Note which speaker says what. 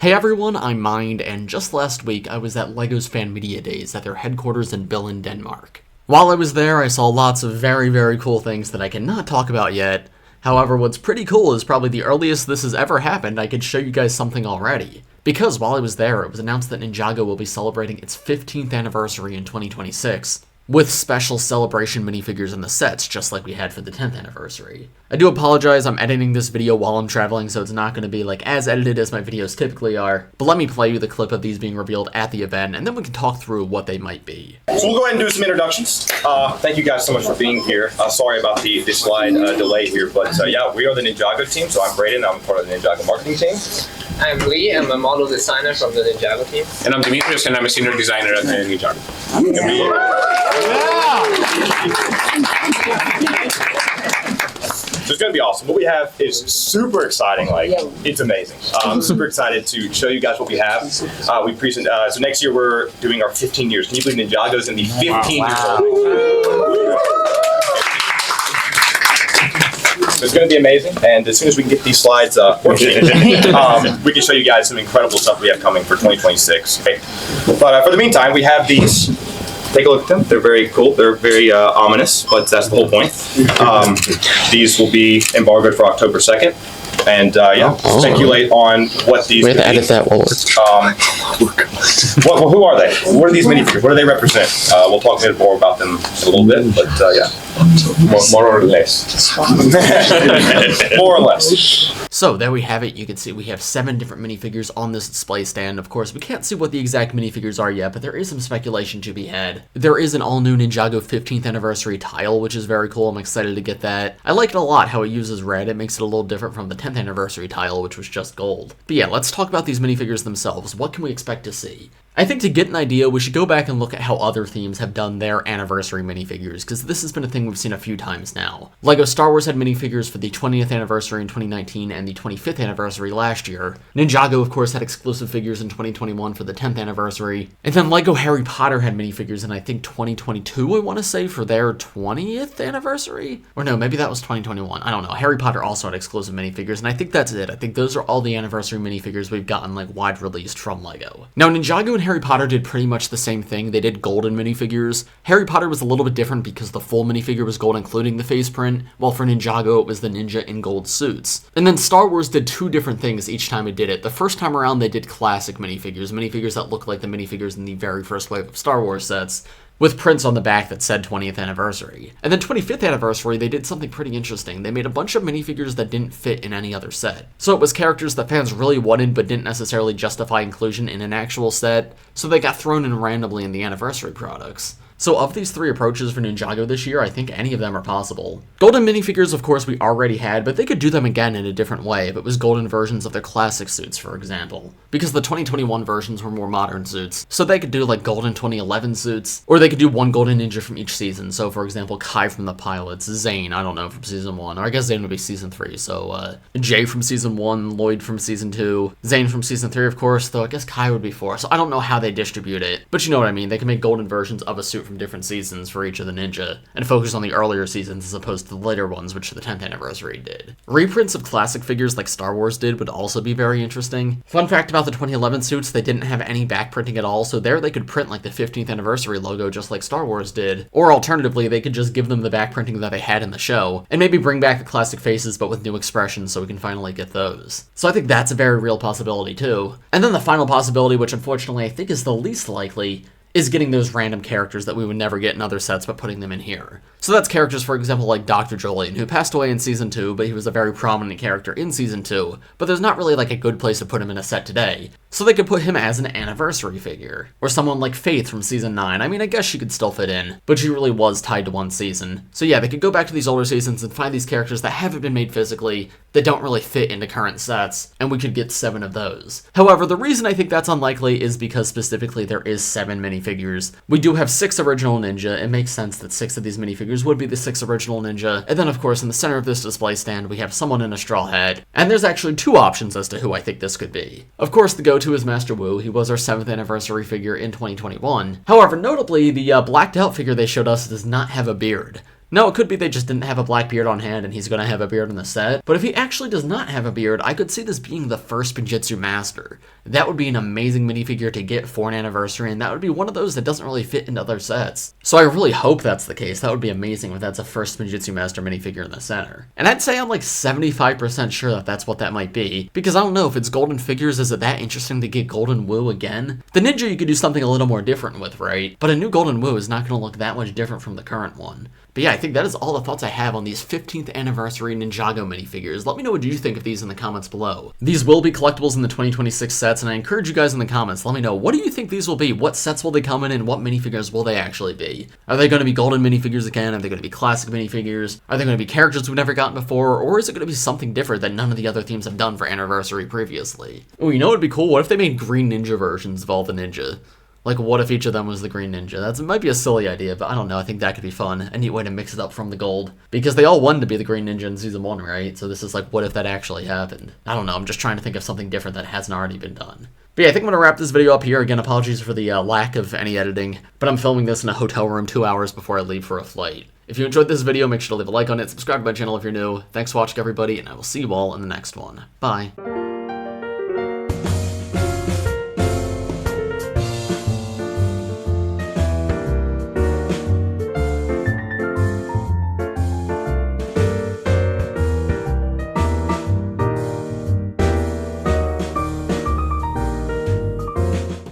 Speaker 1: Hey everyone, I'm Mind, and just last week I was at LEGO's Fan Media Days at their headquarters in Billund, Denmark. While I was there, I saw lots of very cool things that I cannot talk about yet. However, what's pretty cool is probably the earliest this has ever happened I could show you guys something already. Because while I was there, it was announced that Ninjago will be celebrating its 15th anniversary in 2026. With special celebration minifigures in the sets, just like we had for the 10th anniversary. I do apologize, I'm editing this video while I'm traveling, so it's not going to be like as edited as my videos typically are, but let me play you the clip of these being revealed at the event, and then we can talk through what they might be.
Speaker 2: So we'll go ahead and do some introductions. Thank you guys so much for being here. Sorry about the slide delay here, but yeah, we are the Ninjago team, so I'm Brayden, I'm part of the Ninjago marketing team.
Speaker 3: I'm Lee, I'm a model designer from the Ninjago team.
Speaker 4: And I'm Demetrius, and I'm a senior designer at the Ninjago.
Speaker 2: So it's going to be awesome. What we have is super exciting. Like, it's amazing. I'm super excited to show you guys what we have. So next year we're doing our 15 years. Can you believe Ninjago's going to be 15 years old? So it's going to be amazing, and as soon as we can get these slides working, we can show you guys some incredible stuff we have coming for 2026. Okay? But for the meantime, we have these. Take a look at them. They're very cool. They're very ominous, but that's the whole point. These will be embargoed for October 2nd. And speculate on what these could be.
Speaker 1: Edit that while
Speaker 2: who are they? What are these minifigures? What do they represent? We'll talk a bit more about them in a little bit, but more or less. More or less.
Speaker 1: So there we have it. You can see we have 7 different minifigures on this display stand. Of course, we can't see what the exact minifigures are yet, but there is some speculation to be had. There is an all-new Ninjago 15th anniversary tile, which is very cool. I'm excited to get that. I like it a lot how it uses red. It makes it a little different from the 10th anniversary tile, which was just gold. But yeah, let's talk about these minifigures themselves. What can we expect to see? I think to get an idea, we should go back and look at how other themes have done their anniversary minifigures, because this has been a thing we've seen a few times now. LEGO Star Wars had minifigures for the 20th anniversary in 2019 and the 25th anniversary last year. Ninjago, of course, had exclusive figures in 2021 for the 10th anniversary. And then LEGO Harry Potter had minifigures in, I think, 2022, I want to say, for their 20th anniversary? Or no, maybe that was 2021. I don't know. Harry Potter also had exclusive minifigures, and I think that's it. I think those are all the anniversary minifigures we've gotten, like, wide released from LEGO. Now, Ninjago and Harry Potter did pretty much the same thing. They did golden minifigures. Harry Potter was a little bit different because the full minifigure was gold, including the face print, while for Ninjago it was the ninja in gold suits. And then Star Wars did 2 different things each time it did it. The first time around they did classic minifigures that look like the minifigures in the very first wave of Star Wars sets, with prints on the back that said 20th anniversary. And then 25th anniversary, they did something pretty interesting. They made a bunch of minifigures that didn't fit in any other set. So it was characters that fans really wanted but didn't necessarily justify inclusion in an actual set, so they got thrown in randomly in the anniversary products. So of these 3 approaches for Ninjago this year, I think any of them are possible. Golden minifigures, of course, we already had, but they could do them again in a different way if it was golden versions of their classic suits, for example. Because the 2021 versions were more modern suits, so they could do like golden 2011 suits, or they could do one golden ninja from each season. So for example, Kai from the pilots, Zane, I don't know, from season 1, or I guess Zane would be season 3, so Jay from season 1, Lloyd from season 2, Zane from season 3, of course, though I guess Kai would be 4, so I don't know how they distribute it, but you know what I mean, they can make golden versions of a suit from different seasons for each of the ninja, and focus on the earlier seasons as opposed to the later ones, which the 10th anniversary did. Reprints of classic figures like Star Wars did would also be very interesting. Fun fact about the 2011 suits, they didn't have any back printing at all, so there they could print like the 15th anniversary logo just like Star Wars did, or alternatively, they could just give them the back printing that they had in the show, and maybe bring back the classic faces but with new expressions so we can finally get those. So I think that's a very real possibility too. And then the final possibility, which unfortunately I think is the least likely, is getting those random characters that we would never get in other sets, but putting them in here. So that's characters, for example, like Dr. Jolene, who passed away in Season 2, but he was a very prominent character in Season 2, but there's not really like a good place to put him in a set today. So they could put him as an anniversary figure. Or someone like Faith from Season 9. I mean, I guess she could still fit in, but she really was tied to one season. So yeah, they could go back to these older seasons and find these characters that haven't been made physically, that don't really fit into current sets, and we could get 7 of those. However, the reason I think that's unlikely is because specifically there is 7 minifigures. We do have 6 original ninja. It makes sense that 6 of these minifigures would be the 6 original ninja. And then of course in the center of this display stand we have someone in a straw hat. And there's actually 2 options as to who I think this could be. Of course the go-to is Master Wu. He was our 7th anniversary figure in 2021. However, notably the blacked out figure they showed us does not have a beard. Now, it could be they just didn't have a black beard on hand and he's going to have a beard in the set, but if he actually does not have a beard, I could see this being the first Spinjitzu Master. That would be an amazing minifigure to get for an anniversary, and that would be one of those that doesn't really fit into other sets. So I really hope that's the case. That would be amazing if that's a first Spinjitzu Master minifigure in the center. And I'd say I'm like 75% sure that that's what that might be, because I don't know if it's Golden Figures, is it that interesting to get Golden Wu again? The Ninja you could do something a little more different with, right? But a new Golden Wu is not going to look that much different from the current one. But yeah, I think that is all the thoughts I have on these 15th anniversary Ninjago minifigures. Let me know what you think of these in the comments below. These will be collectibles in the 2026 sets, and I encourage you guys in the comments, let me know, what do you think these will be? What sets will they come in, and what minifigures will they actually be? Are they going to be golden minifigures again? Are they going to be classic minifigures? Are they going to be characters we've never gotten before? Or is it going to be something different that none of the other themes have done for anniversary previously? Oh, you know what would be cool? What if they made Green Ninja versions of all the ninja? Like, what if each of them was the Green Ninja? It might be a silly idea, but I don't know. I think that could be fun. A neat way to mix it up from the gold. Because they all wanted to be the Green Ninja in Season 1, right? So this is like, what if that actually happened? I don't know. I'm just trying to think of something different that hasn't already been done. But yeah, I think I'm going to wrap this video up here. Again, apologies for the lack of any editing, but I'm filming this in a hotel room 2 hours before I leave for a flight. If you enjoyed this video, make sure to leave a like on it, subscribe to my channel if you're new. Thanks for watching, everybody, and I will see you all in the next one. Bye.